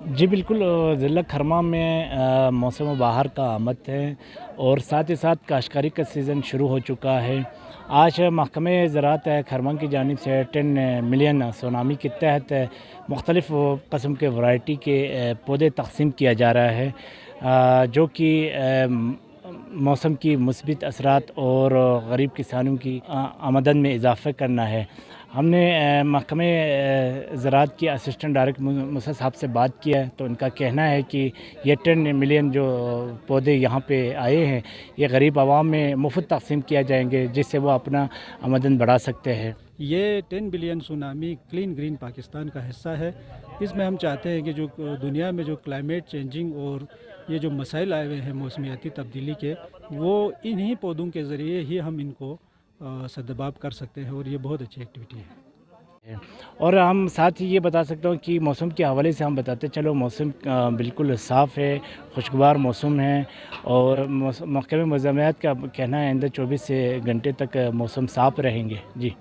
जी बिल्कुल, ज़िला खरमा में मौसम बहार का आमद है और साथ ही साथ काश्तकारी का सीज़न शुरू हो चुका है। आज महकमे ज़राअत खरमा की जानिब से 10 मिलियन सोनामी के तहत मुख्तलिफ़ कस्म के वैरायटी के पौधे तक़सीम किया जा रहा है, जो कि मौसम की मुस्बित असरात और गरीब किसानों की आमदन में इजाफ़ा करना है। हमने महकमे ज़राअत की असिस्टेंट डायरेक्टर मूसा साहब से बात किया है, तो उनका कहना है कि ये 10 मिलियन जो पौधे यहाँ पे आए हैं, ये गरीब आवाम में मुफ्त तक़सीम किया जाएंगे, जिससे वो अपना आमदन बढ़ा सकते हैं। ये 10 billion tsunami clean green Pakistan का हिस्सा है। इसमें हम चाहते हैं कि जो दुनिया में जो क्लाइमेट चेंजिंग और ये जो मसाइल आए हुए हैं मौसमियाती तब्दीली के, वो इन्हीं पौधों के ज़रिए ही हम इनको सद्दबाब कर सकते हैं, और ये बहुत अच्छी एक्टिविटी है। और हम साथ ही ये बता सकता हूँ कि मौसम के हवाले से हम बताते चलो, मौसम बिल्कुल साफ़ है, खुशगवार मौसम है और महकमे मौसमियात का कहना है आइंदा 24 घंटे तक मौसम साफ़ रहेंगे। जी।